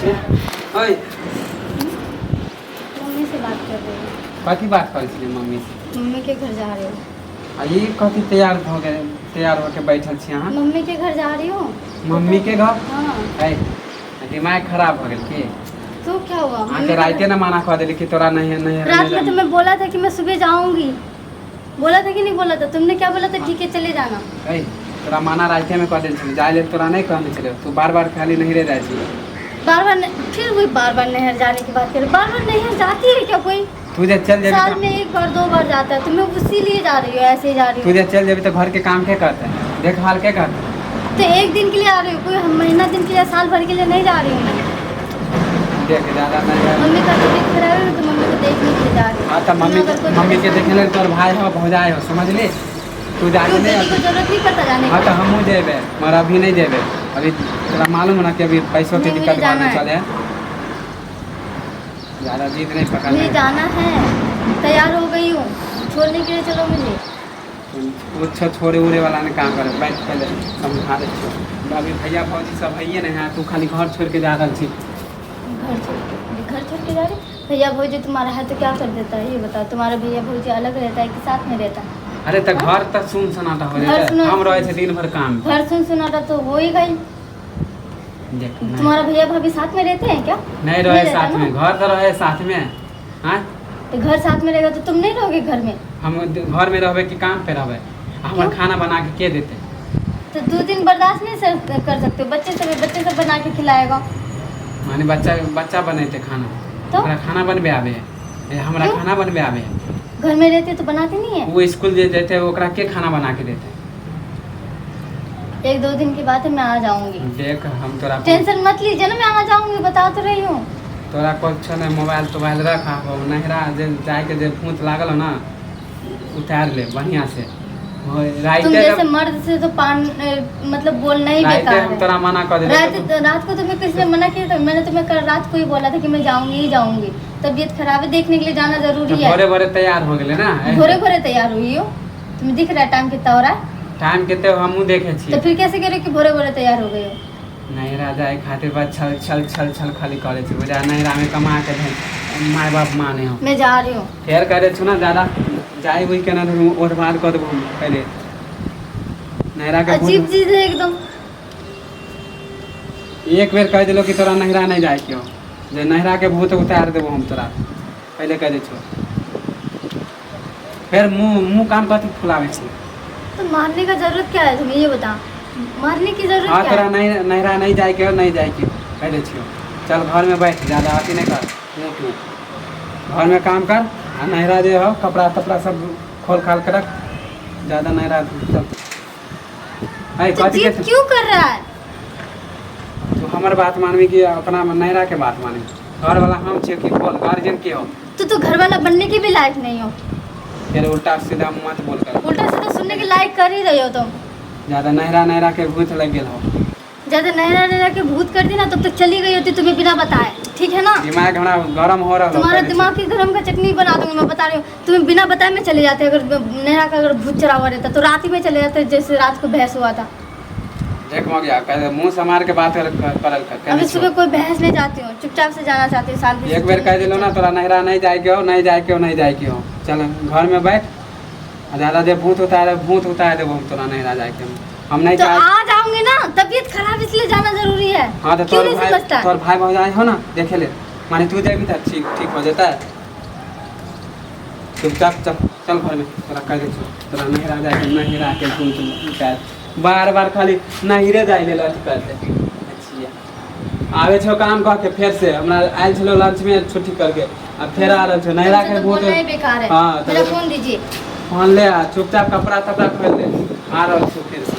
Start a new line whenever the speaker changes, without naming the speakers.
छे ओए
मम्मी से बात कर रही हूँ।
कथी बात करे छी मम्मी से?
मम्मी के घर जा रही हूँ।
आ ई कथी तैयार हो गए, तैयार होके बैठल छी अहाँ?
मम्मी के घर जा रही हूँ।
मम्मी के घर?
हाँ।
है दिमाग खराब हो गेल की?
तो क्या हुआ?
आके राइते ना मना कर देली कि तोरा नहीं नहीं
रात में तुम्हें बोला था कि मैं सुबह जाऊंगी, बोला था कि नहीं बोला था? तुमने क्या बोला था? ठीक है चले जाना।
है तोरा माना राइते में कह देल छी, जाए ले तोरा नहीं कहने चले, तू बार-बार खाली नहीं रह जाए छी।
बार-बार फिर वही बार-बार नहर जाने की बात करे। बार-बार नहर जाती है क्या कोई?
तू जे चल जेबी
साल में एक बार दो बार जाता है, तुम्हें उसी लिए जा रही हो, ऐसे ही जा रही
तू
हो।
जे चल जेबी तो घर के काम के करते है, देखभाल के करते है?
तो एक दिन के लिए आ रही हो, कोई महीना दिन के लिए साल भर के लिए नहीं जा रही हूँ मैं।
देख ज्यादा नहीं है।
मम्मी का तबीयत खराब है तो मम्मी को देखने के लिए जा रही हूँ।
हाँ तो मम्मी के देखे ले तोर भाई हो भौजाई हो, समझ ली? तू जाने नहीं
को जरूरत नहीं पड़ता जाने
हाँ
की।
तो हमहूँ जेबे मगर अभी नहीं जेबे, अभी तोरा मालूम है ना कि अभी पैसों की
नहीं,
दिक्कत
मुझे जाना
चले। ज़्यादा जिद नहीं
मुझे
पकड़ना।
जाना है, तैयार हो गई हूँ, छोड़ने के लिए चलो मुझे।
कुछ छोड़े उड़े वाला ने काम करे, बैठ पहले समझा दे। अभी भैया भौजी सब है नहीं है, तू खाली घर छोड़ के जा रही छी।
घर छोड़ के जा रही? भैया भौजी तुम्हारा है तो क्या कर देता है ये बताओ? तुम्हारा भैया भौजी अलग रहता है कि साथ में रहता है?
अरे तो घर तक सुन सनाटा हो जाता है, हम रहे थे दिन भर काम।
घर सुन सुनाटा तो हो ही गई। तुम्हारा भैया भाभी साथ में रहते हैं क्या?
नहीं रहे साथ में, घर तो रहे साथ में। हाँ
तो घर साथ में रहेगा तो तुम नहीं रहोगे घर में?
हम घर में रहबे कि काम पे रहबे? हमारे खाना बना के देते?
तो 2 दिन बर्दाश्त नहीं कर सकते? बच्चे सब बना के खिलाएगा।
माने बच्चा बनेते खाना
तो
हमरा खाना बनबे आवे, हमरा खाना बनबे आवे।
घर में रहते तो बनाते नहीं है?
वो स्कूल जे देते ओकरा के खाना बना के देते?
1-2 दिन की बात है, मैं आ जाऊंगी।
देख हम तोरा
टेंशन मत लीजिए ना, मैं आ जाऊंगी, बता तो रही हूँ।
तोरा कुछ नहीं, मोबाइल तोबाइल रख, नहरा जे जाए के जे फूंत लागल हो ना उतार ले बढ़िया से।
तुम
राइते
जैसे मर्द से तो मतलब बोलना ही बेकार
हम
है।
तोरा मना कर दे।
रात को तुम्हें किसने मना किया था? मैंने तुम्हें कल रात को ही बोला था कि मैं जाऊंगी ही जाऊंगी। तबीयत खराब है, देखने के लिए जाना जरूरी है।
भोरे भोरे तैयार हो गए ना?
भोरे तैयार हुई हो? तुम्हें दिख रहा है टाइम कितना हो रहा है?
टाइम कितने हमहूँ देखे छी।
तो फिर कैसे करे कि भोरे तैयार हो गए हो?
नहरा जाए खातिर बस छल खाली करे छी। बुझा नहरा में कमा के माय बाप माने हो।
मैं जा रही हूँ।
फेर करे छु ना ज्यादा जाए हुई के ना तो ओठ बात कर देबो पहले। नहरा के
अजीब चीज है एकदम।
एक बेर कह दिलो कि तोरा नहरा नहीं जाए क्यों, जे नहरा के भूत उतार देबो हम तोरा, पहले कह दे छो। फिर मुंह कान कथी फुलावे छी?
तो मारने का जरूरत क्या है? तुम्हें ये बता, मारने की जरूरत
हाँ
क्या
तोरा
है?
नहरा नहीं जाए के नहीं जाए के कह दे छियो। चल घर में बैठ, ज्यादा अथी नहीं कर, घर में काम कर। आ नहरा जे हो कपड़ा तपड़ा सब खोल खाल के रख, ज्यादा नहरा चल।
तो जिद क्यों कर रहा है?
तू हमार बात मानवी कि अपना नहरा के बात माने? घर वाला हम छे कि बोल गार्जियन के हो?
तो घर वाला बनने की भी लायक नहीं हो।
फिर उल्टा सीधा मत बोल कर।
उल्टा सीधा सुनने के लायक कर ही रहे हो तुम।
ज्यादा नहरा के भूत लग गेल हो।
ज्यादा नहरा के भूत कर दी ना तब तक चली गई होती तुम्हें बिना बताए, ठीक है ना?
दिमाग हमारा गरम हो रहा है।
तुम्हारा दिमाग की गरम का चटनी बना दूंगी, मैं बता रही हूँ। तुम्हें बिना बताए में चले जाते। अगर नहरा का अगर भूत चढ़ा हुआ रहता तो रात ही में चले जाते, जैसे रात को बहस हुआ था।
देख मो गया कह मुंह समार के बात करल कर।
अभी सुबह कोई बहस नहीं जाती हूँ, चुपचाप से जाना चाहती हूँ शांति से।
एक बेर कह दिलो ना तोरा नहरा नहीं जाए के हो, नहीं जाए के हो। चल घर में बैठ, ज्यादा देर भूत उतार देबो हम तोरा नहरा जाए के हम नहीं
तो
चाहे।
आ जाऊंगी ना, तबीयत खराब इसलिए जाना जरूरी है।
हाँ तो
क्यों नहीं समझता?
तोर भाई भौजाई हो ना, देखे ले माने तू जाएगी तो ठीक हो जाता है। चुपचाप चल घर में, तोरा कह दे तोरा नहरा जाए के नहरा के भूत उतार। बार खाली नहरे जाए ले लट करते। अच्छा आवे छो काम कह के फिर से हमरा आयल छलो लंच में छुट्टी करके, अब फिर आ रहल छो नहरा के भूत।
नहीं बेकार है।
हाँ
मेरा फोन दीजिए।
फोन ले आ, चुपचाप कपड़ा तपड़ा खोल ले, आ रहल छो फिर।